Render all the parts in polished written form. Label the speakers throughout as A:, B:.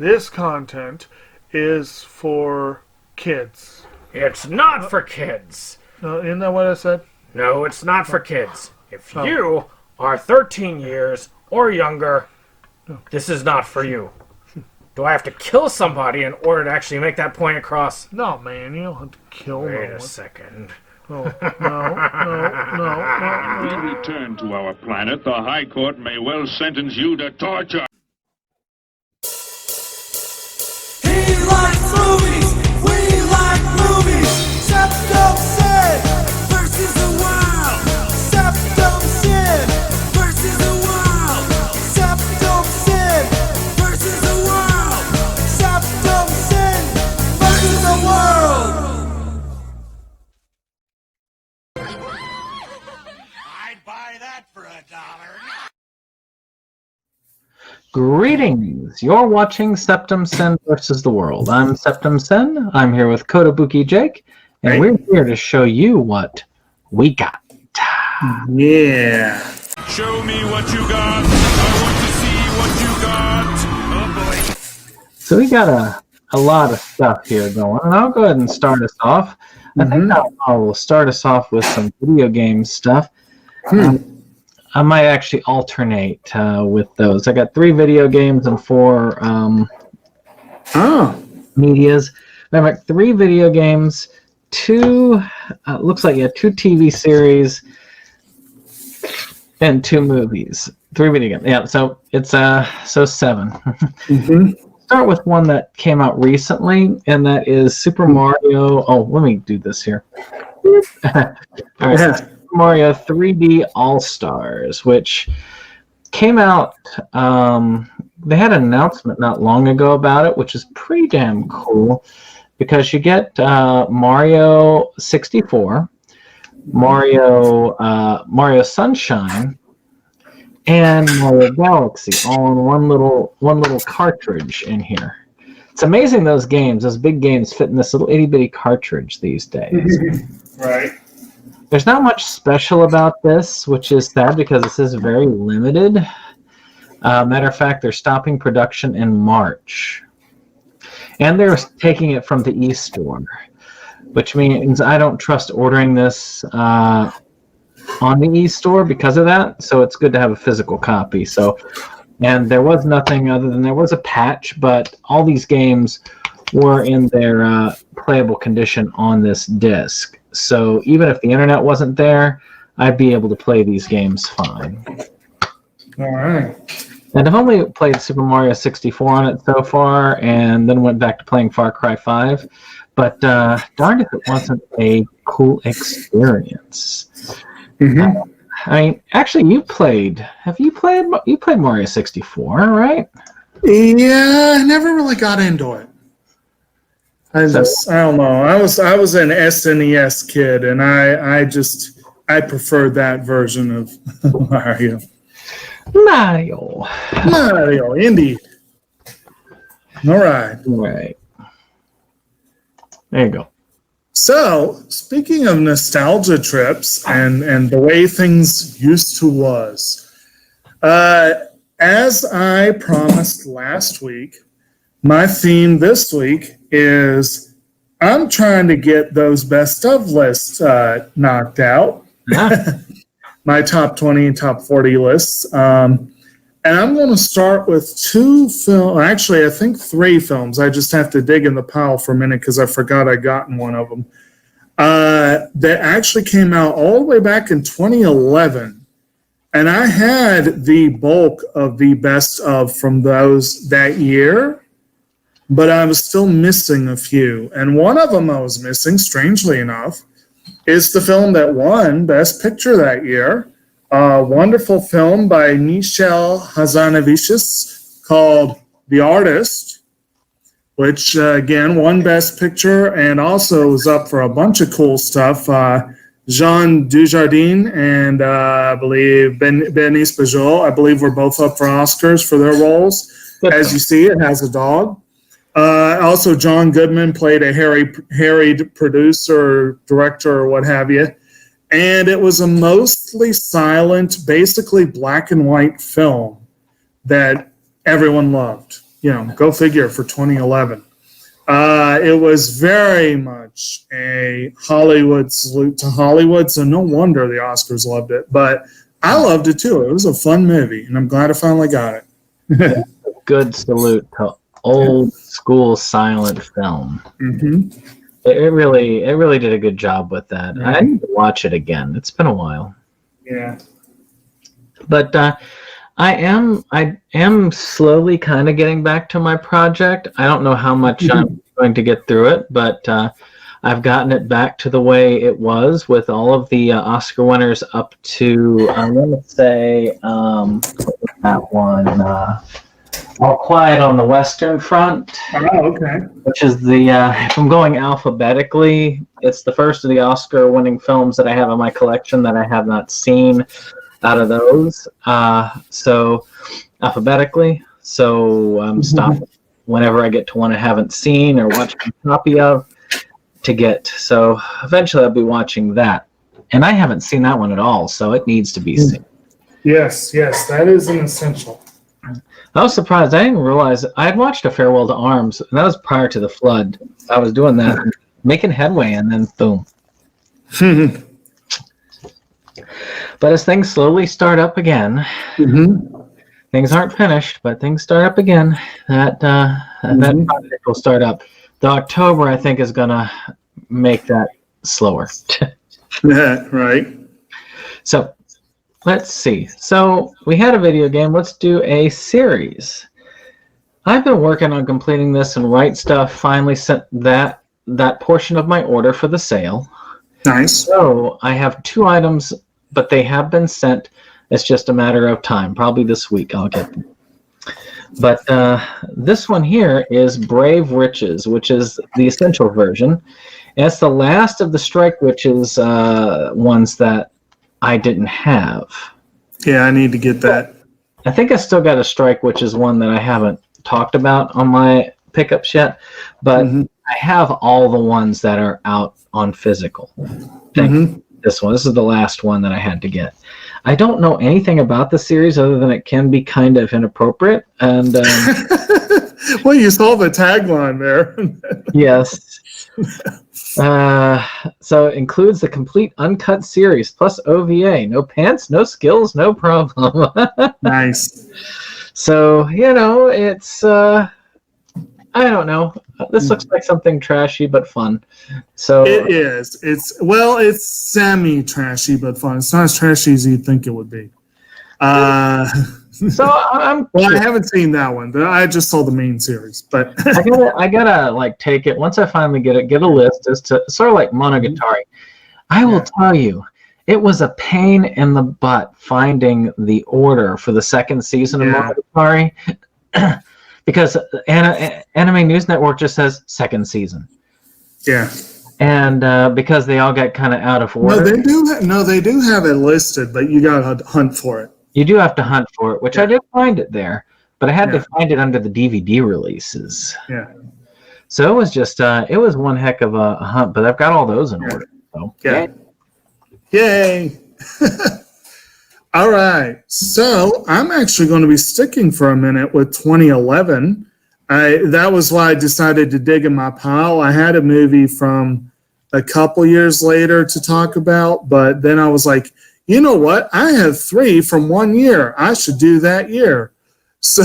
A: this content is for kids.
B: It's not for kids.
A: Isn't that what I said?
B: No, it's not for kids. If you are 13 years or younger, this is not for you. Do I have to kill somebody in order to actually make that point across?
A: No, man, you don't have to kill
B: Wait
A: no
B: a
A: one.
B: second.
A: Oh, no.
C: When we return to our planet, the High Court may well sentence you to torture.
D: He likes movies, we like movies. Septum Sin versus the world. Septum Sin versus the world. Septum Sin versus the world. Septum Sin versus the world. I'd buy that for $1.
E: Greetings! You're watching Septum Sen versus the World. I'm Septum Sen. I'm here with Kotobuki Jake, and we're here to show you what we got.
F: Yeah.
C: Show me what you got. I want to see what you got. Oh boy.
E: So we got a lot of stuff here going, and I'll go ahead and start us off. I think I'll start us off with some video game stuff. I might actually alternate with those. I got 3 video games and 4 medias. I got 3 video games, 2 looks like 2 TV series, and 2 movies. 3 video games. Yeah, so it's 7. Start with one that came out recently, and that is Super Mario. Oh, let me do this here. All right. Super Mario 3D All-Stars, which came out, they had an announcement not long ago about it, which is pretty damn cool, because you get Mario 64, Mario Sunshine, and Mario Galaxy, all in one little cartridge in here. It's amazing those big games fit in this little itty-bitty cartridge these days.
F: Right.
E: There's not much special about this, which is sad because this is very limited. Matter of fact, they're stopping production in March. And they're taking it from the eStore, which means I don't trust ordering this on the eStore because of that, so it's good to have a physical copy. And there was nothing other than there was a patch, but all these games were in their playable condition on this disc. So even if the internet wasn't there, I'd be able to play these games fine.
F: All right.
E: And I've only played Super Mario 64 on it so far, and then went back to playing Far Cry 5. But darned if it wasn't a cool experience. I mean, actually, you played Mario 64, right?
F: Yeah, I never really got into it. I don't know. I was an SNES kid, and I preferred that version of Mario.
E: Mario,
F: indeed. All right.
E: There you go.
F: So, speaking of nostalgia trips and the way things used to was, as I promised last week, my theme this week is I'm trying to get those best of lists knocked out. My top 20 and top 40 lists. And I'm going to start with 2 films. Actually, I think 3 films. I just have to dig in the pile for a minute because I forgot I'd gotten one of them. That actually came out all the way back in 2011. And I had the bulk of the best of from those that year. But I was still missing a few. And one of them I was missing, strangely enough, is the film that won Best Picture that year. A wonderful film by Michel Hazanavicius called The Artist, which, again, won Best Picture and also was up for a bunch of cool stuff. Jean Dujardin and I believe Benice Bejoul, I believe, were both up for Oscars for their roles. As you see, it has a dog. Also, John Goodman played a harried producer, director, or what have you. And it was a mostly silent, basically black and white film that everyone loved. go figure for 2011. It was very much a Hollywood salute to Hollywood, so no wonder the Oscars loved it. But I loved it too. It was a fun movie, and I'm glad I finally got it.
E: Good salute to old school silent film.
F: Mm-hmm.
E: It really did a good job with that.
F: Right.
E: I need to watch it again. It's been a while.
F: Yeah.
E: But I am slowly kind of getting back to my project. I don't know how much I'm going to get through it, but I've gotten it back to the way it was with all of the Oscar winners up to, I'm going to say, that one, All Quiet on the Western Front.
F: Oh, okay.
E: Which is the, if I'm going alphabetically, it's the first of the Oscar-winning films that I have in my collection that I have not seen out of those. So, alphabetically. So, I'm stopping whenever I get to one I haven't seen or watched a copy of to get. So, eventually I'll be watching that. And I haven't seen that one at all, so it needs to be seen.
F: Yes, that is an essential.
E: I was surprised. I didn't realize I had watched A Farewell to Arms, and that was prior to the flood. I was doing that, making headway, and then boom. But as things slowly start up again, things aren't finished, but things start up again. That project will start up. The October, I think, is going to make that slower.
F: Yeah, right.
E: So let's see. So we had a video game. Let's do a series. I've been working on completing this, and Right Stuff finally sent that portion of my order for the sale.
F: Nice.
E: So I have 2 items, but they have been sent. It's just a matter of time. Probably this week I'll get them. But this one here is Brave Witches, which is the essential version. And it's the last of the Strike Witches ones that I didn't have.
F: Yeah, I need to get that.
E: I think I still got a Strike Witches one that I haven't talked about on my pickups yet, but I have all the ones that are out on physical. This is the last one that I had to get. I don't know anything about the series other than it can be kind of inappropriate. And
F: well, you saw the tagline there.
E: yes. So it includes the complete uncut series plus OVA. No pants, no skills, no problem.
F: Nice.
E: So, it's, I don't know. This looks like something trashy but fun. So
F: It is. It's semi-trashy but fun. It's not as trashy as you'd think it would be.
E: So I'm.
F: Well, I haven't seen that one. I just saw the main series, but
E: I gotta take it once I finally get a list as to sort of like Monogatari. I will tell you, it was a pain in the butt finding the order for the second season of Monogatari because Anime News Network just says second season.
F: Yeah.
E: And because they all got kind of out of order.
F: They do have it listed, but you gotta hunt for it.
E: You do have to hunt for it, which I did find it there, but I had to find it under the DVD releases.
F: Yeah.
E: So it was just, it was one heck of a hunt, but I've got all those in order. So.
F: Yeah. Yay. All right. So I'm actually going to be sticking for a minute with 2011. That was why I decided to dig in my pile. I had a movie from a couple years later to talk about, but then I was like, you know what? I have 3 from 1 year. I should do that year. So,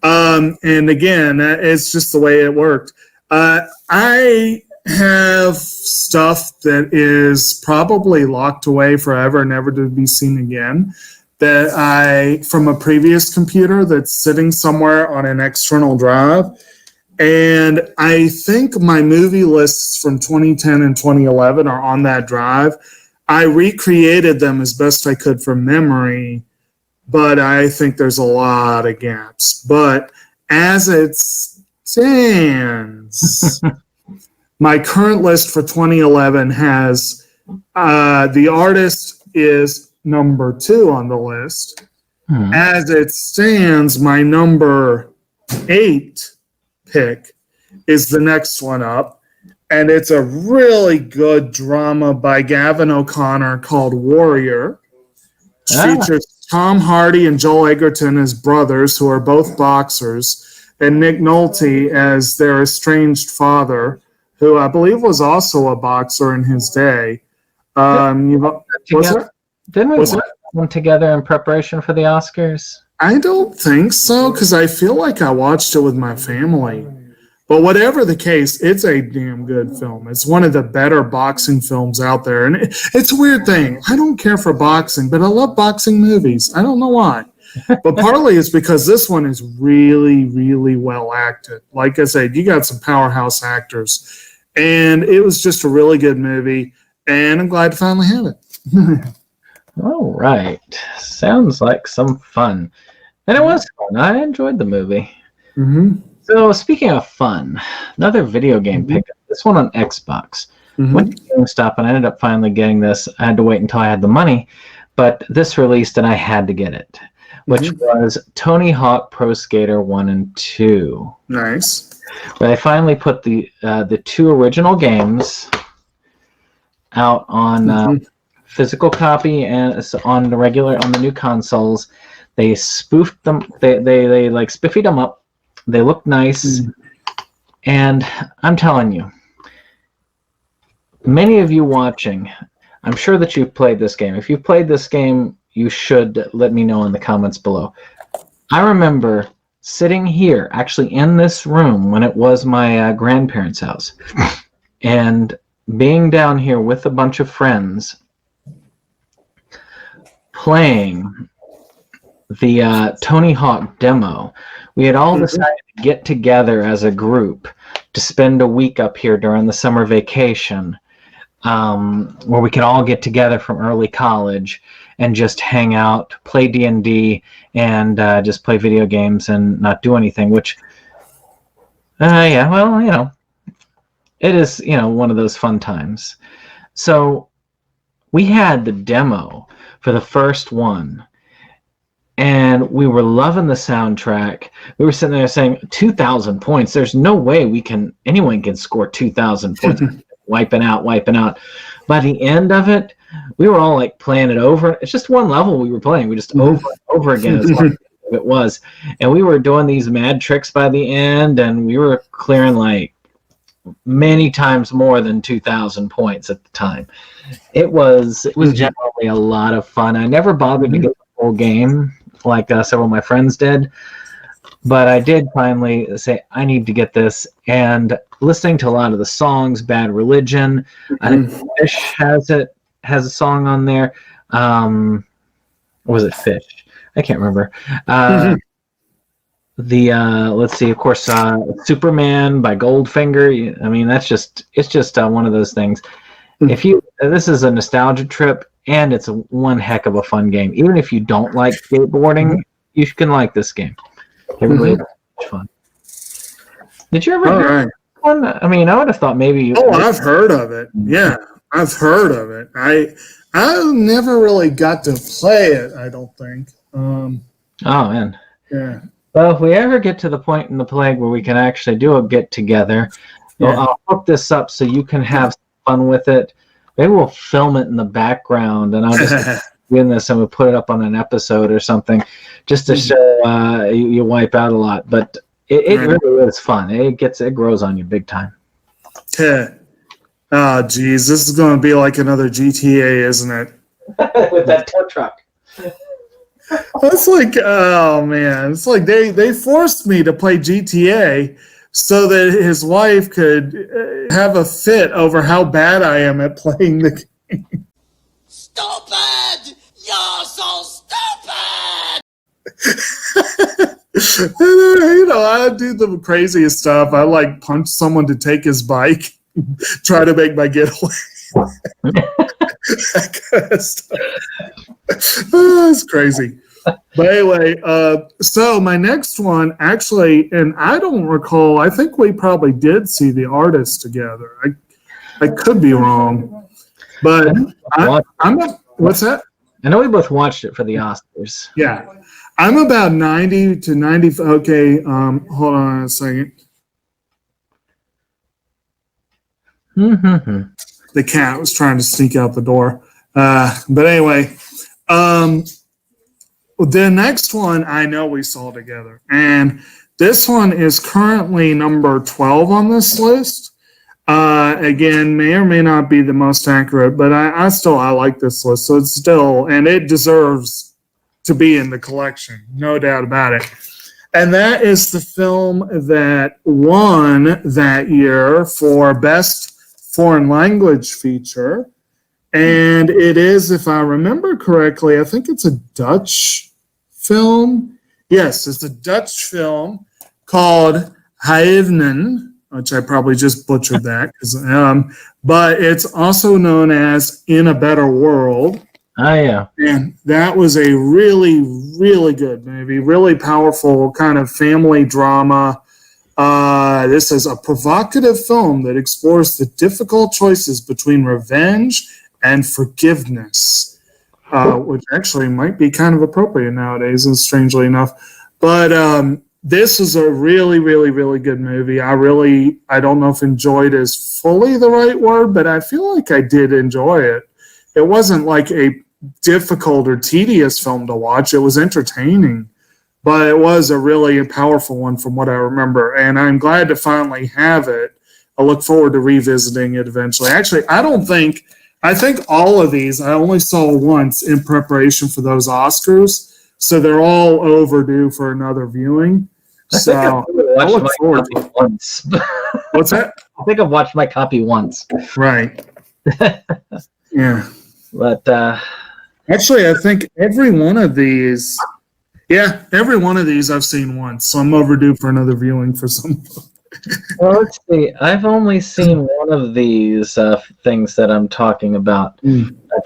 F: and again, it's just the way it worked. I have stuff that is probably locked away forever, never to be seen again, that from a previous computer that's sitting somewhere on an external drive. And I think my movie lists from 2010 and 2011 are on that drive. I recreated them as best I could from memory, but I think there's a lot of gaps. But as it stands, my current list for 2011 has the artist is number 2 on the list. As it stands, my number 8 pick is the next one up. And it's a really good drama by Gavin O'Connor called Warrior. Features Tom Hardy and Joel Egerton as brothers who are both boxers, and Nick Nolte as their estranged father, who I believe was also a boxer in his day. What's that?
E: Didn't we
F: What's
E: watch one together in preparation for the Oscars?
F: I don't think so, because I feel like I watched it with my family. But whatever the case, it's a damn good film. It's one of the better boxing films out there. And it's a weird thing. I don't care for boxing, but I love boxing movies. I don't know why. But partly it's because this one is really, really well acted. Like I said, you got some powerhouse actors. And it was just a really good movie. And I'm glad to finally have it.
E: All right. Sounds like some fun. And it was fun. I enjoyed the movie.
F: Mm-hmm.
E: So, speaking of fun, another video game pickup. This one on Xbox. Went to GameStop and I ended up finally getting this. I had to wait until I had the money, but this released and I had to get it, which was Tony Hawk Pro Skater 1 and 2.
F: Nice.
E: Where they finally put the 2 original games out on physical copy and on the new consoles. They spoofed them. They like spiffied them up. They look nice, and I'm telling you, many of you watching, I'm sure that you've played this game. If you've played this game, you should let me know in the comments below. I remember sitting here, actually in this room, when it was my grandparents' house, and being down here with a bunch of friends, playing the Tony Hawk demo. We had all decided to get together as a group to spend a week up here during the summer vacation, where we could all get together from early college and just hang out, play D&D, and just play video games and not do anything, which, yeah, well, you know, it is, you know, one of those fun times. So we had the demo for the first one, and we were loving the soundtrack. We were sitting there saying, 2,000 points. There's no way anyone can score 2,000 points. wiping out. By the end of it, we were all like playing it over. It's just one level we were playing. We just over and over again as long as it was. And we were doing these mad tricks by the end, and we were clearing like many times more than 2,000 points at the time. It was generally a lot of fun. I never bothered to get the whole game like several of my friends did, but I did finally say I need to get this, and listening to a lot of the songs, Bad Religion, I think Fish has a song on there. Or was it Fish? I can't remember. Let's see, of course, Superman by Goldfinger. I mean, it's just one of those things. This is a nostalgia trip, and it's one heck of a fun game. Even if you don't like skateboarding, you can like this game. It really is fun. Did you ever hear one? I mean, I would have thought maybe.
F: I've heard of it. Yeah, I've heard of it. I never really got to play it, I don't think.
E: Oh man.
F: Yeah.
E: Well, if we ever get to the point in the plague where we can actually do a get together, I'll hook this up so you can have fun with it. Maybe we'll film it in the background, and I'll just win this and we'll put it up on an episode or something, just to show you wipe out a lot. But it really is fun. It grows on you big time.
F: Yeah. Oh, geez, this is going to be like another GTA, isn't it?
E: With that tow truck.
F: It's like, oh man, it's like they forced me to play GTA so that his wife could have a fit over how bad I am at playing the game.
D: Stupid! You're so stupid!
F: And, I do the craziest stuff. I like punch someone to take his bike, try to make my getaway. That kind of stuff. Oh, it's crazy. But anyway, so my next one, actually, and I don't recall, I think we probably did see The Artist together. I could be wrong. But what's that?
E: I know we both watched it for the Oscars.
F: Yeah. I'm about 90 to 90. Okay, hold on a second. The cat was trying to sneak out the door. But anyway, the next one I know we saw together, and this one is currently number 12 on this list. Again, may or may not be the most accurate, but I like this list. So it's still, and it deserves to be in the collection, no doubt about it. And that is the film that won that year for Best Foreign Language Feature. And it is, if I remember correctly, I think it's a Dutch film. Yes, it's a Dutch film called Haven, which I probably just butchered that. But it's also known as In a Better World.
E: Oh, yeah.
F: And that was a really, really good movie, really powerful kind of family drama. This is a provocative film that explores the difficult choices between revenge and forgiveness, which actually might be kind of appropriate nowadays, and strangely enough. But this is a really, really, really good movie. I don't know if enjoyed is fully the right word, but I feel like I did enjoy it. It wasn't like a difficult or tedious film to watch. It was entertaining, but it was a really powerful one from what I remember, and I'm glad to finally have it. I look forward to revisiting it eventually. Actually, I think all of these I only saw once in preparation for those Oscars, so they're all overdue for another viewing. So I look forward to it.
E: Once.
F: What's that?
E: I think I've watched my copy once.
F: Right. Yeah.
E: But
F: actually, I think every one of these I've seen once, so I'm overdue for another viewing for some.
E: well, let's see. I've only seen one of these things that I'm talking about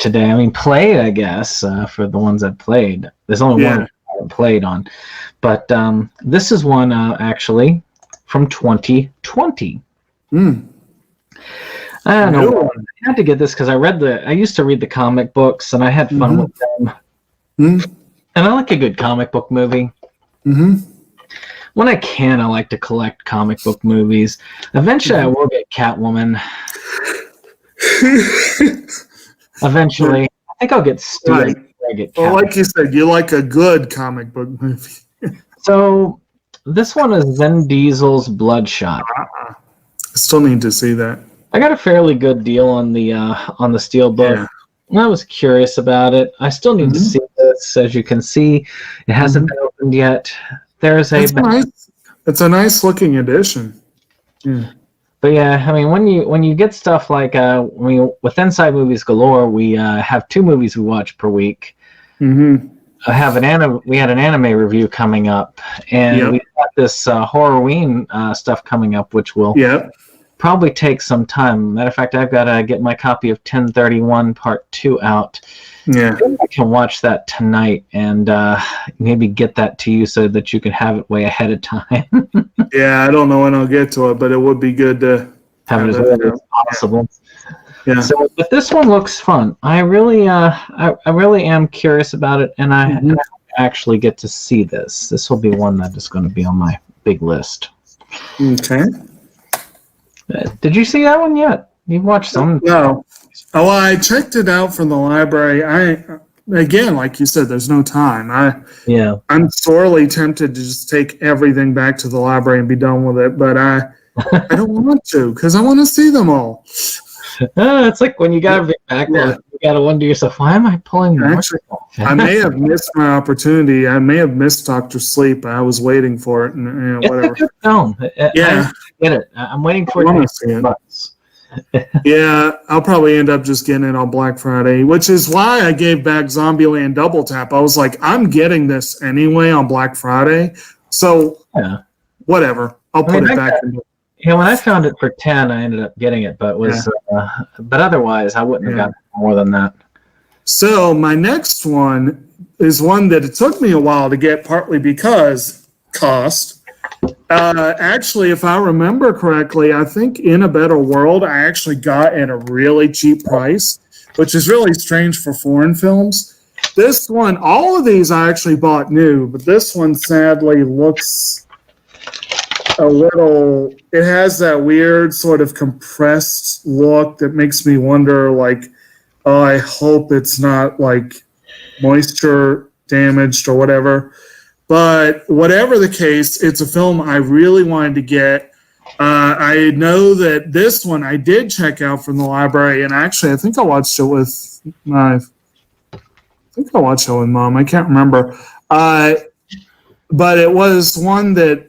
E: today. I mean, played, I guess, for the ones I've played. There's only one I haven't played on. But this is one, actually, from 2020. I don't know. I had to get this because I used to read the comic books, and I had fun with them. And I like a good comic book movie. When I can, I like to collect comic book movies. Eventually, I will get Catwoman. Eventually. I think I'll get Steel.
F: Right.
E: I get
F: Well, like you said, you like a good comic book movie.
E: So, this one is Vin Diesel's Bloodshot.
F: I still need to see that.
E: I got a fairly good deal on the Steelbook. I was curious about it. I still need to see this. As you can see, it hasn't been opened yet. There's
F: it's a nice looking edition. Yeah.
E: But yeah, I mean, when you get stuff like with Inside Movies Galore, we have 2 movies we watch per week. We had an anime review coming up, and we got this Horrorween stuff coming up, which will probably take some time. Matter of fact, I've got to get my copy of 1031 Part 2 out. Yeah, I can watch that tonight and maybe get that to you so that you can have it way ahead of time.
F: Yeah, I don't know when I'll get to it, but it would be good to
E: have it as early as possible. Yeah. So, but this one looks fun. I really am curious about it, and I actually get to see this. This will be one that is going to be on my big list.
F: Okay.
E: Did you see that one yet? You've watched some?
F: No. Oh, I checked it out from the library. Again, like you said, there's no time. I'm sorely tempted to just take everything back to the library and be done with it, but I don't want to because I want to see them all.
E: It's like when you got a big backlog, you got to wonder yourself, why am I pulling the microphone?
F: I may have missed my opportunity. I may have missed Dr. Sleep. I was waiting for it, and whatever.
E: It's a good film. I get it. I'm waiting for it.
F: See it. Yeah, I'll probably end up just getting it on Black Friday, which is why I gave back Zombieland Double Tap. I was like, I'm getting this anyway on Black Friday, so whatever. I'll put it back in.
E: Yeah, when I found it for 10, I ended up getting it, but but otherwise, I wouldn't have gotten more than that.
F: So my next one is one that it took me a while to get, partly because cost. Actually, if I remember correctly, I think In a Better World I actually got at a really cheap price, which is really strange for foreign films. This one, all of these I actually bought new, but this one sadly looks a little, it has that weird sort of compressed look that makes me wonder, like, oh, I hope it's not like moisture damaged or whatever. But whatever the case, it's a film I really wanted to get. I know that this one I did check out from the library, and actually I think I watched it with my. I think I watched it with Mom. I can't remember. But it was one that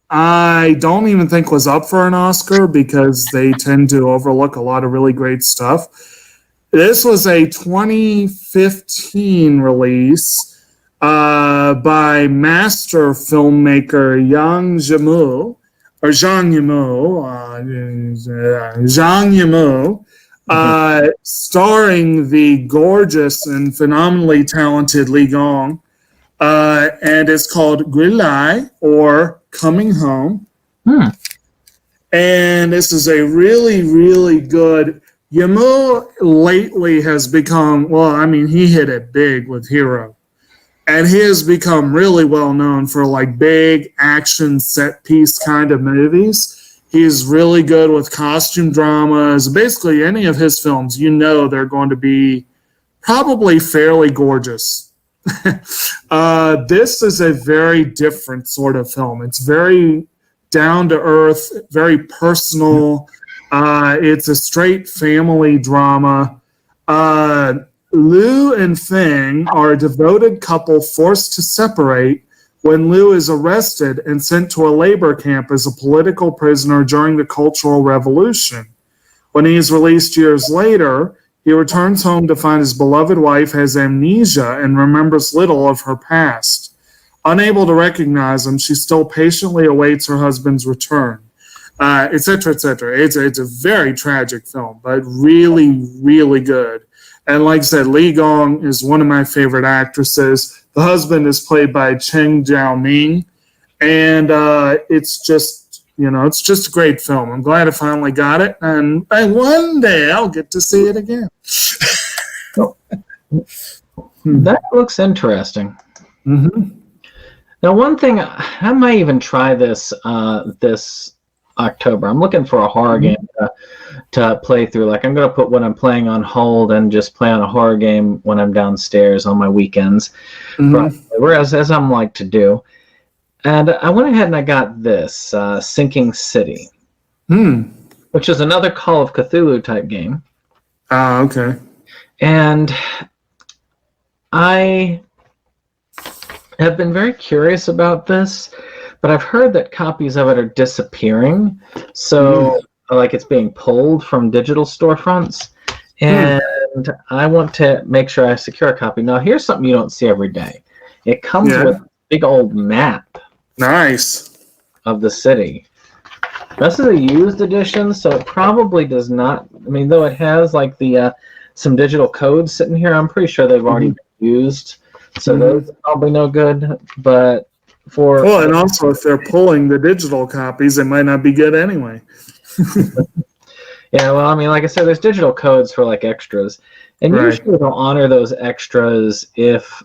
F: I don't even think was up for an Oscar because they tend to overlook a lot of really great stuff. This was a 2015 release by master filmmaker Yang Yimou, or Zhang Yimou, starring the gorgeous and phenomenally talented Li Gong, and it's called Grilai, or Coming Home. And this is a really, really good. Yimou lately has become, well, I mean, he hit it big with Hero. And he has become really well known for like big action set piece kind of movies. He's really good with costume dramas. Basically, any of his films, you know, they're going to be probably fairly gorgeous. This is a very different sort of film. It's very down to earth, very personal. It's a straight family drama. Liu and Feng are a devoted couple forced to separate when Liu is arrested and sent to a labor camp as a political prisoner during the Cultural Revolution. When he is released years later, he returns home to find his beloved wife has amnesia and remembers little of her past. Unable to recognize him, she still patiently awaits her husband's return, etc., etc. It's a very tragic film, but really, really good. And like I said, Li Gong is one of my favorite actresses. The husband is played by Cheng Jiaoming, and it's just, you know, it's just a great film. I'm glad I finally got it, and one day I'll get to see it again.
E: That looks interesting.
F: Mm-hmm.
E: Now, one thing, I might even try this this October. I'm looking for a horror game to play through. Like, I'm going to put what I'm playing on hold and just play on a horror game when I'm downstairs on my weekends. Whereas, as I'm like to do. And I went ahead and I got this, Sinking City, which is another Call of Cthulhu type game.
F: Okay.
E: And I have been very curious about this, but I've heard that copies of it are disappearing. So, like, it's being pulled from digital storefronts. And I want to make sure I secure a copy. Now, here's something you don't see every day. It comes with a big old map.
F: Nice.
E: Of the city. This is a used edition, so it probably does not. I mean, though it has like the some digital codes sitting here, I'm pretty sure they've already been used, so those are probably no good. But for
F: and also if they're pulling the digital copies, it might not be good anyway.
E: Yeah, well, I mean, like I said, there's digital codes for like extras, and usually they'll honor those extras if,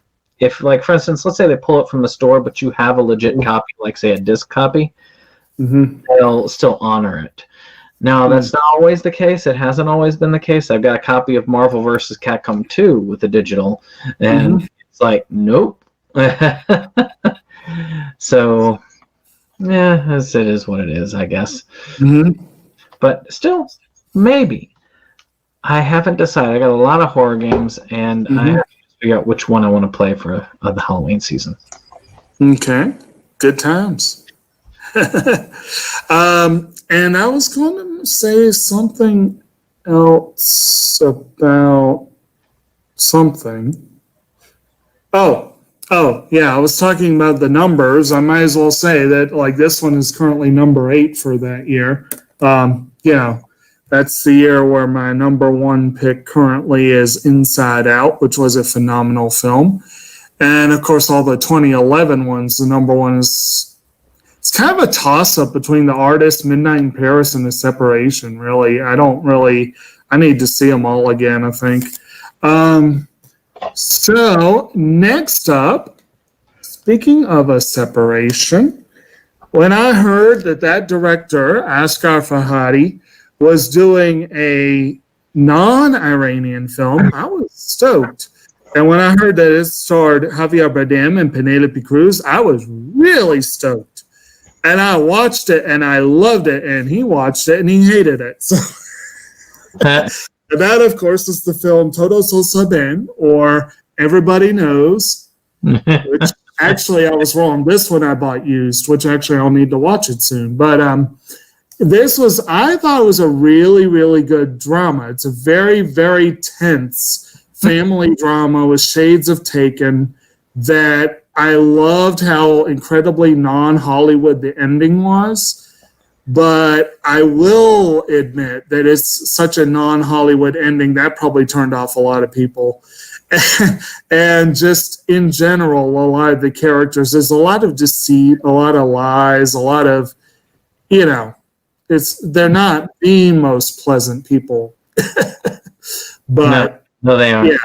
E: like, for instance, let's say they pull it from the store, but you have a legit copy, like, say, a disc copy, they'll still honor it. Now, that's not always the case. It hasn't always been the case. I've got a copy of Marvel vs. Capcom 2 with the digital, and it's like, nope. So, yeah, it is what it is, I guess. But still, maybe. I haven't decided. I got a lot of horror games, and I have to figure out which one I want to play for the Halloween season.
F: Okay. Good times. And I was going to say something else about something. Oh, yeah, I was talking about the numbers. I might as well say that, like, this one is currently number 8 for that year. You know, that's the year where my number 1 pick currently is Inside Out, which was a phenomenal film. And, of course, all the 2011 ones, the number 1 is... It's kind of a toss-up between The Artist, Midnight in Paris, and The Separation, really. I need to see them all again, I think. So, next up, speaking of A Separation, when I heard that director, Asghar Farhadi, was doing a non-Iranian film, I was stoked. And when I heard that it starred Javier Bardem and Penelope Cruz, I was really stoked. And I watched it and I loved it, and he watched it and he hated it. So that, of course, is the film Todos Lo Saben, or Everybody Knows, which actually I was wrong. This one I bought used, which actually I'll need to watch it soon. But I thought it was a really, really good drama. It's a very, very tense family drama with shades of Taken that I loved how incredibly non-Hollywood the ending was. But I will admit that it's such a non-Hollywood ending that probably turned off a lot of people. And just in general, a lot of the characters, there's a lot of deceit, a lot of lies, a lot of, they're not the most pleasant people. But
E: no, they aren't.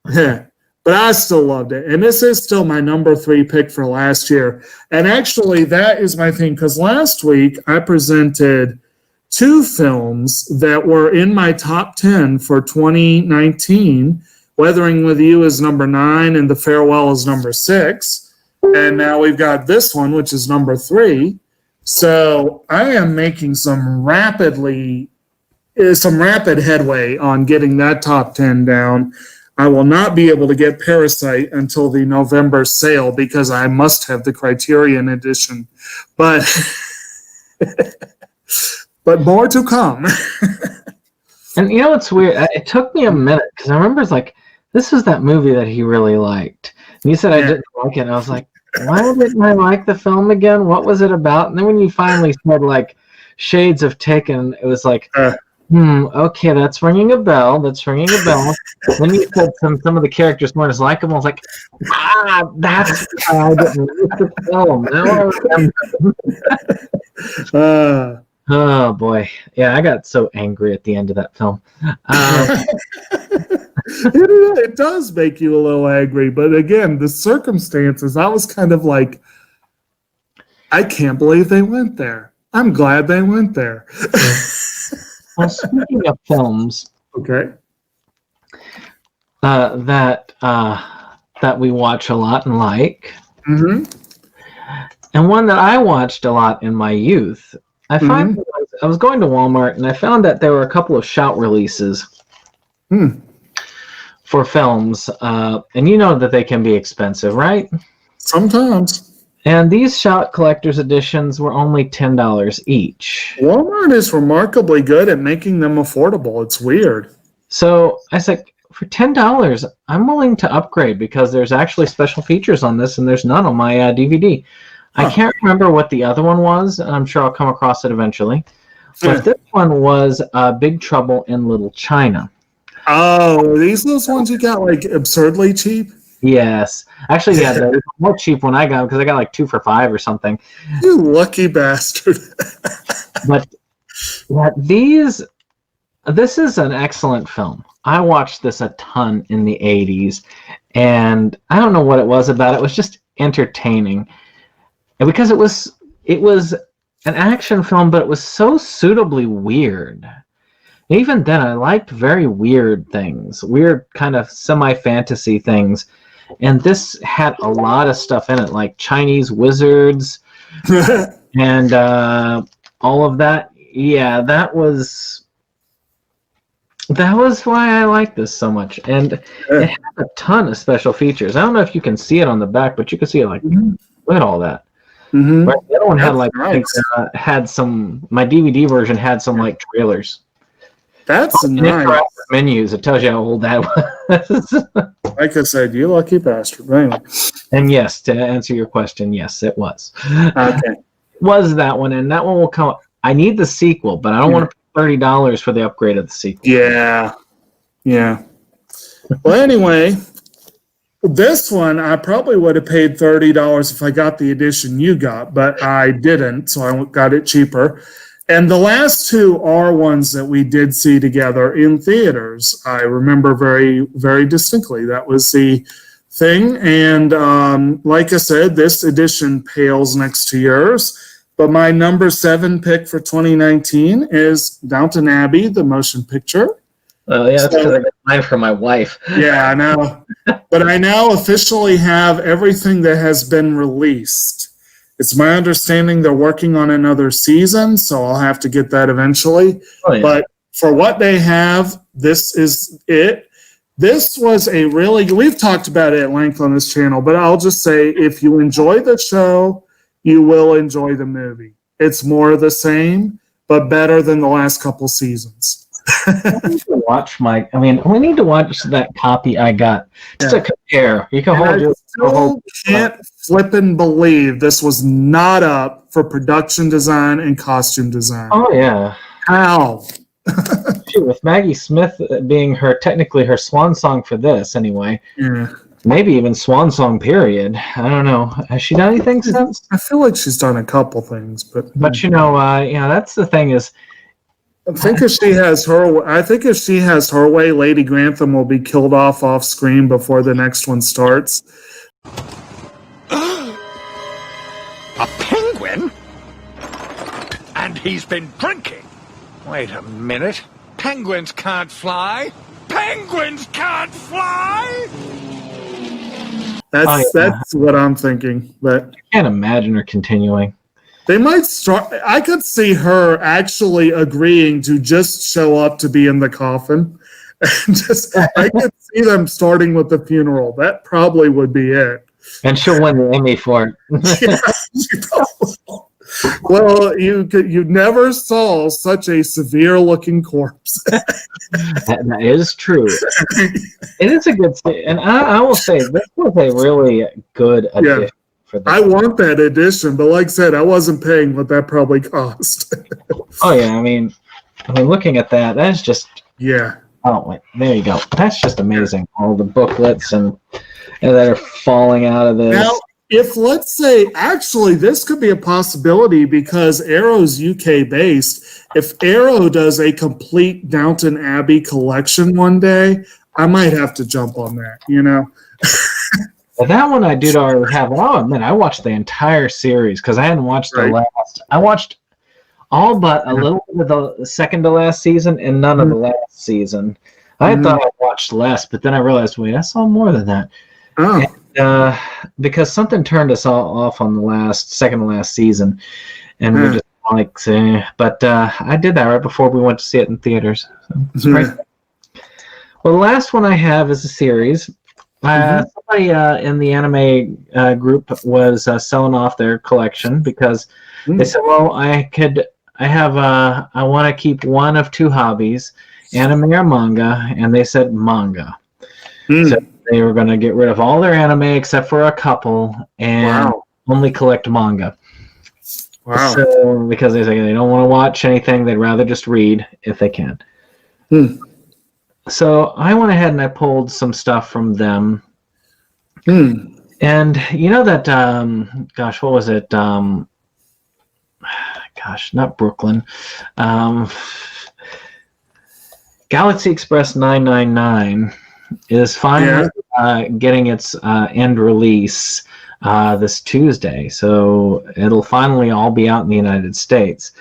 F: Yeah. But I still loved it. And this is still my number 3 pick for last year. And actually, that is my thing, because last week I presented 2 films that were in my top 10 for 2019. Weathering with You is number 9, and The Farewell is number 6. And now we've got this one, which is number 3. So I am making some rapid headway on getting that top 10 down. I will not be able to get Parasite until the November sale because I must have the Criterion edition. But more to come.
E: And it's weird. It took me a minute because I remember it's like, this is that movie that he really liked. And you said I didn't like it. And I was like, why didn't I like the film again? What was it about? And then when you finally said like Shades of Taken, it was like, okay, that's ringing a bell. Then you said some of the characters weren't as likable. I was like, that's why I didn't like the film. Now I remember. Oh boy, yeah, I got so angry at the end of that film.
F: It does make you a little angry, but again, the circumstances, I was kind of like, I can't believe they went there. I'm glad they went there.
E: Well, speaking of films,
F: okay,
E: that we watch a lot and like,
F: and
E: one that I watched a lot in my youth. I was going to Walmart and I found that there were a couple of shout releases for films, and you know that they can be expensive, right?
F: Sometimes.
E: And these shout collector's editions were only $10 each.
F: Walmart is remarkably good at making them affordable. It's weird.
E: So I said, for $10, I'm willing to upgrade because there's actually special features on this, and there's none on my DVD. I can't remember what the other one was, and I'm sure I'll come across it eventually. But this one was Big Trouble in Little China.
F: Oh, are these those ones you got like absurdly cheap?
E: This Actually, yeah, they're more cheap when I got them because I got like 2 for $5 or something.
F: You lucky bastard.
E: But yeah, this is an excellent film. I watched this a ton in the 80s, and I don't know what it was about it. It was just entertaining. And because it was an action film, but it was so suitably weird. Even then, I liked very weird things, weird kind of semi-fantasy things. And this had a lot of stuff in it, like Chinese wizards and all of that. Yeah, that was why I like this so much. And it had a ton of special features. I don't know if you can see it on the back, but you can see it like, look at all that.
F: Mm-hmm.
E: But the other one had like
F: nice.
E: had some. My DVD version had some like trailers.
F: That's nice.
E: Menus. It tells you how old that was.
F: Like I said, you lucky bastard. Anyway.
E: And yes, to answer your question, yes, it was.
F: Okay.
E: Was that one, and that one will come. I need the sequel, but I don't want to pay $30 for the upgrade of the sequel.
F: Yeah. Well, anyway, this one I probably would have paid $30 if I got the edition you got, but I didn't, so I got it cheaper. And the last 2 are ones that we did see together in theaters. I remember very, very distinctly. That was The Thing. And like I said, this edition pales next to yours. But my number 7 pick for 2019 is Downton Abbey, the motion picture.
E: Yeah, that's because I got mine from my wife.
F: Yeah, I know. But I now officially have everything that has been released. It's my understanding they're working on another season, so I'll have to get that eventually.
E: Oh, yeah.
F: But for what they have, this is it. This was we've talked about it at length on this channel, but I'll just say if you enjoy the show, you will enjoy the movie. It's more of the same, but better than the last couple seasons.
E: We need to watch that copy I got just to compare. You can hold
F: I
E: your
F: still can't flippin' believe this was not up for production design and costume design.
E: Oh yeah.
F: How?
E: Shoot, with Maggie Smith being technically her swan song for this anyway.
F: Yeah.
E: Maybe even swan song period. I don't know. Has she done anything since?
F: I feel like she's done a couple things, but
E: But that's the thing is,
F: I think if she has her way, Lady Grantham will be killed off screen before the next one starts.
C: A penguin? And he's been drinking. Wait a minute. Penguins can't fly. Penguins can't fly!
F: That's what I'm thinking. But
E: I can't imagine her continuing.
F: they might start. I could see her actually agreeing to just show up to be in the coffin. I could see them starting with the funeral. That probably would be it.
E: And she'll win the Emmy for it.
F: Well, you never saw such a severe-looking corpse.
E: That is true. It is a good, and I will say this was a really good addition for this.
F: I want that edition, but like I said, I wasn't paying what that probably cost.
E: Oh yeah, I mean, looking at that's just.
F: Yeah.
E: Oh wait, there you go. That's just amazing. All the booklets and that are falling out of this.
F: Now, if let's say, actually, this could be a possibility because Arrow's UK based. If Arrow does a complete Downton Abbey collection one day, I might have to jump on that.
E: Well, that one I did already have. I'll admit, I watched the entire series because I hadn't watched the last. I watched all but a little bit of the second to last season and none of the last season. I thought I watched less, but then I realized, wait, I saw more than that.
F: Oh.
E: And, because something turned us all off on the second to last season, and we just but I did that right before we went to see it in theaters. So it's great. Well, the last one I have is a series. Somebody in the anime group was selling off their collection because they said, well, I want to keep one of two hobbies, anime or manga, and they said manga. So they were going to get rid of all their anime except for a couple and only collect manga.
F: Wow.
E: So, because they say they don't want to watch anything, they'd rather just read if they can. So I went ahead and I pulled some stuff from them. And you know that, what was it? Not Brooklyn. Galaxy Express 999 is finally getting its end release this Tuesday. So it'll finally all be out in the United States.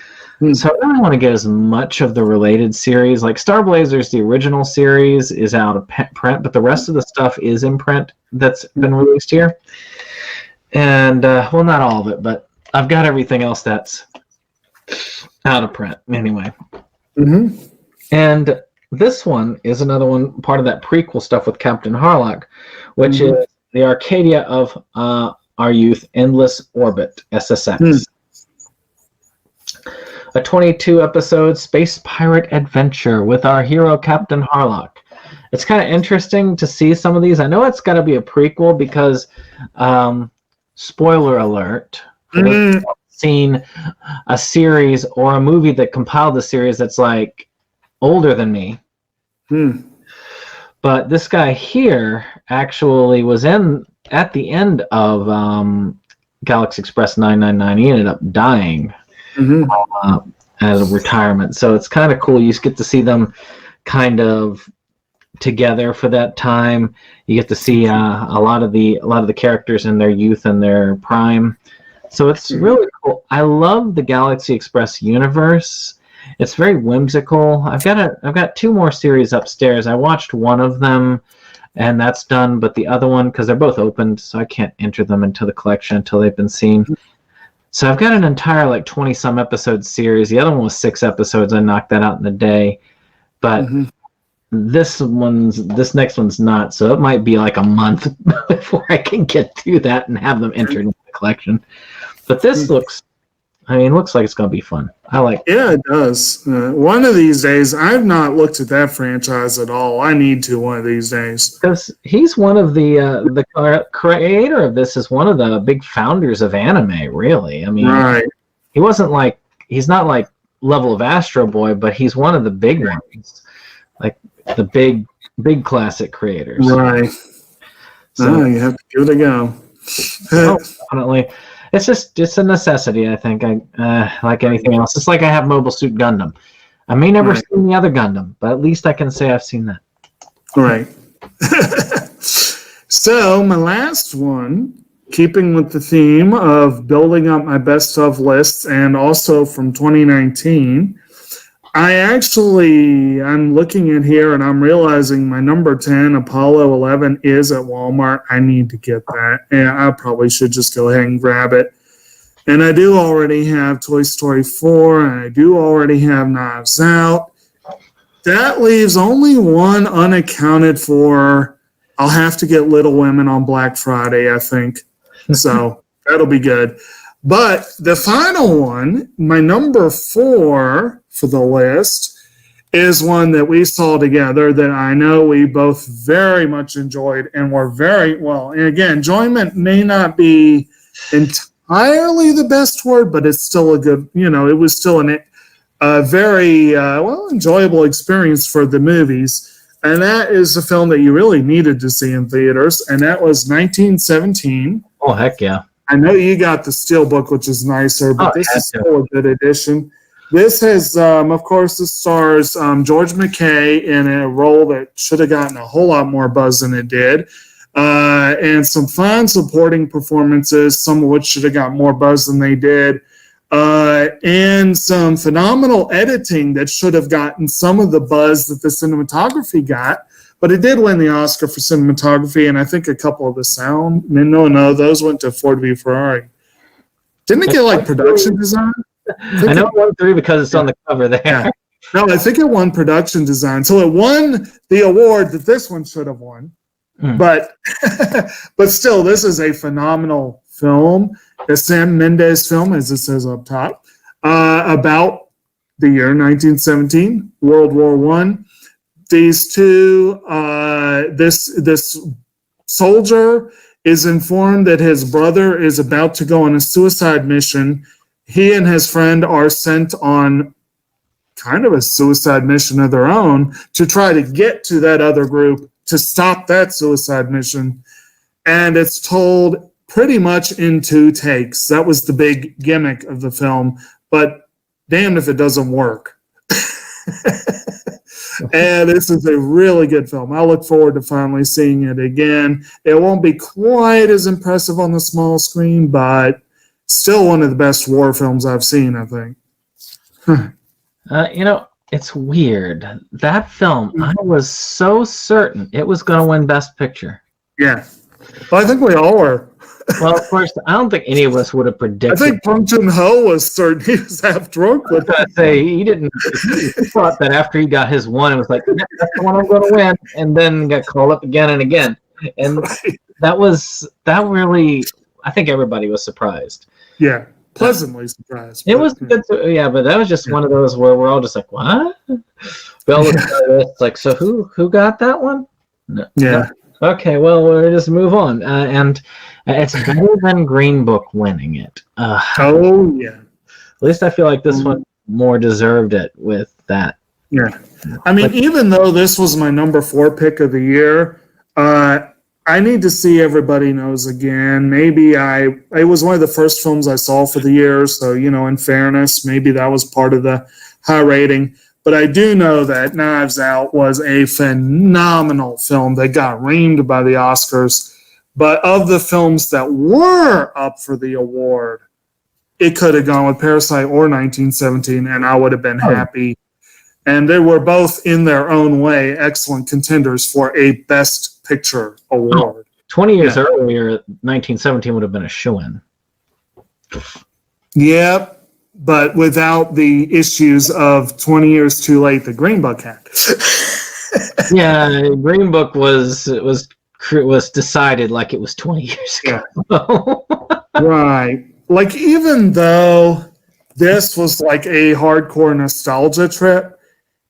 E: So I don't want to get as much of the related series. Like Star Blazers, the original series, is out of print, but the rest of the stuff is in print that's been released here. And, well, not all of it, but I've got everything else that's out of print anyway. And this one is another one, part of that prequel stuff with Captain Harlock, which is the Arcadia of Our Youth Endless Orbit, SSX. A 22-episode space pirate adventure with our hero, Captain Harlock. It's kind of interesting to see some of these. I know it's got to be a prequel because, spoiler alert, I've seen a series or a movie that compiled the series that's like older than me. But this guy here actually was at the end of Galaxy Express 999. He ended up dying as a retirement. So it's kind of cool. You get to see them kind of together for that time. You get to see a lot of the characters in their youth and their prime. So it's really cool. I love the Galaxy Express universe. It's very whimsical. I've got two more series upstairs. I watched one of them, and that's done. But the other one, because they're both opened, so I can't enter them into the collection until they've been seen. So I've got an entire 20-some episode series. The other one was 6 episodes. I knocked that out in a day. But this next one's not. So it might be like a month before I can get through that and have them entered into the collection. But this looks like it's going to be fun. I like it.
F: Yeah, it does. One of these days, I've not looked at that franchise at all. I need to one of these days.
E: Because he's one of the creator of this is one of the big founders of anime, really. I mean,
F: Right.
E: he's not like level of Astro Boy, but he's one of the big ones, like the big classic creators.
F: Right.
E: So
F: You have to give it a go.
E: definitely. It's a necessity, I think. Like anything else. It's like I have Mobile Suit Gundam. I may never
F: Right.
E: seen the other Gundam, but at least I can say I've seen that.
F: Right. So, my last one, keeping with the theme of building up my best of lists and also from 2019, I'm looking at here and I'm realizing my number 10, Apollo 11, is at Walmart. I need to get that. And I probably should just go ahead and grab it. And I do already have Toy Story 4, and I do already have Knives Out. That leaves only one unaccounted for. I'll have to get Little Women on Black Friday, I think. So that'll be good. But the final one, my number 4 for the list, is one that we saw together that I know we both very much enjoyed and were very well. And again, enjoyment may not be entirely the best word, but it's still a good, it was still a very enjoyable experience for the movies. And that is a film that you really needed to see in theaters, and that was 1917.
E: Oh, heck yeah.
F: I know you got the Steelbook, which is nicer, but this is still a good edition. This has, of course, it stars George McKay in a role that should have gotten a whole lot more buzz than it did, and some fine supporting performances, some of which should have got more buzz than they did, and some phenomenal editing that should have gotten some of the buzz that the cinematography got. But it did win the Oscar for cinematography, and I think a couple of the sound. No, those went to Ford v Ferrari. Didn't it get production design?
E: I know it won 3 because it's on the cover there.
F: Yeah. No, I think it won production design. So it won the award that this one should have won. But still, this is a phenomenal film. A Sam Mendes film, as it says up top, about the year 1917, World War I. These two, this soldier is informed that his brother is about to go on a suicide mission. He and his friend are sent on kind of a suicide mission of their own to try to get to that other group to stop that suicide mission. And it's told pretty much in 2 takes. That was the big gimmick of the film, but damned if it doesn't work. And this is a really good film. I look forward to finally seeing it again. It won't be quite as impressive on the small screen, but still one of the best war films I've seen, I think.
E: It's weird. That film, I was so certain it was going to win Best Picture.
F: Yeah. Well, I think we all were.
E: Well, of course, I don't think any of us would have
F: I
E: predicted.
F: think Bong Joon-ho was certain he was half drunk
E: I was
F: with
E: going to say, he didn't. He thought that after he got his one, it was like, "Yeah, that's the one I'm going to win," and then got called up again and again. And that really, I think everybody was surprised.
F: Yeah, pleasantly surprised.
E: It was good, but that was just one of those where we're all just like, "What?" We all looked at it, like, so who got that one? No.
F: Yeah.
E: Okay, well, we'll just move on. And it's better than Green Book winning it.
F: Oh, yeah.
E: At least I feel like this one more deserved it with that.
F: Yeah. I mean, even though this was my number 4 pick of the year, I need to see Everybody Knows again. Maybe it was one of the first films I saw for the year, so, in fairness, maybe that was part of the high rating. But I do know that Knives Out was a phenomenal film that got reamed by the Oscars. But of the films that were up for the award, it could have gone with Parasite or 1917, and I would have been
E: Oh.
F: happy. And they were both, in their own way, excellent contenders for a Best Picture award.
E: 20 years earlier, 1917 would have been a shoo-in.
F: Yep, but without the issues of 20 years too late, the Green Book had.
E: Yeah, Green Book was decided like it was 20 years ago.
F: Right. Like, even though this was like a hardcore nostalgia trip,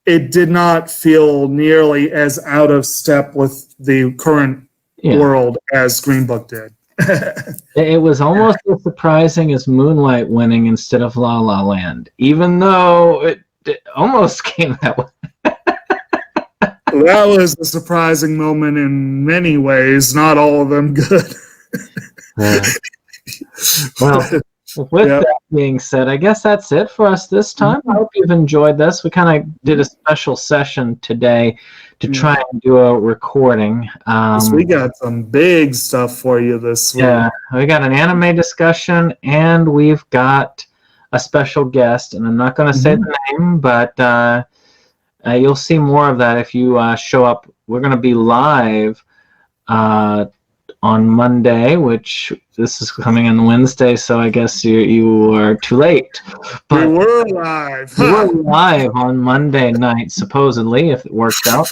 F: it did not feel nearly as out of step with the current
E: Yeah.
F: world as Green Book did.
E: It was almost as surprising as Moonlight winning instead of La La Land, even though it almost came that way.
F: That was a surprising moment in many ways, not all of them good.
E: Well, with
F: Yep.
E: that being said, I guess that's it for us this time. I hope you've enjoyed this. We kind of did a special session today to try and do a recording.
F: We got some big stuff for you this week.
E: Yeah, we got an anime discussion, and we've got a special guest, and I'm not going to say the name, but you'll see more of that if you show up. We're going to be live on Monday, which this is coming on Wednesday, so I guess you are too late.
F: We
E: But
F: were live.
E: we're live on Monday night, supposedly, if it works out.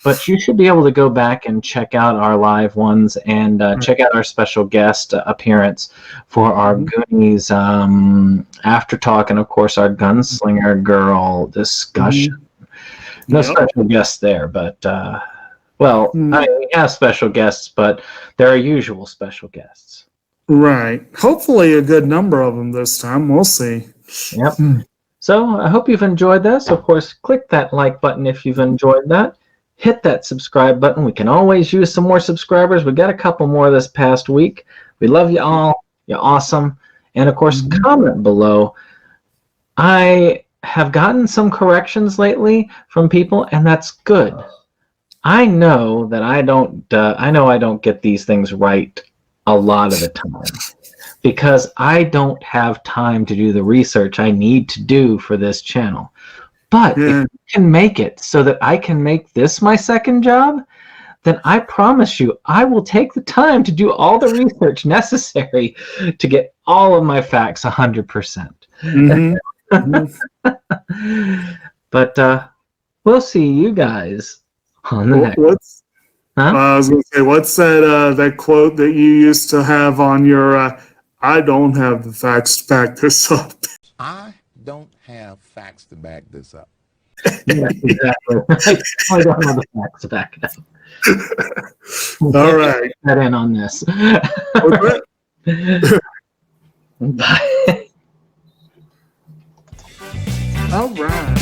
E: But you should be able to go back and check out our live ones and check out our special guest appearance for our Goonies after talk, and of course our Gunslinger Girl discussion. No
F: Yep.
E: special guests there, but well, I mean, we have special guests, but there are usual special guests.
F: Right. Hopefully a good number of them this time. We'll see.
E: Yep. So I hope you've enjoyed this. Of course, click that like button if you've enjoyed that. Hit that subscribe button. We can always use some more subscribers. We got a couple more this past week. We love you all. You're awesome. And of course, comment below. I have gotten some corrections lately from people, and that's good. I know that I don't get these things right a lot of the time because I don't have time to do the research I need to do for this channel. But if you can make it so that I can make this my second job, then I promise you I will take the time to do all the research necessary to get all of my facts 100%. But we'll see you guys on the next.
F: I was going to say, what's that quote that you used to have on your I don't have the facts to back this up?
G: I don't have facts to back this up.
E: Yeah, exactly. I don't have the facts to back it up.
F: All right.
E: Get in on this. Bye.
F: All right.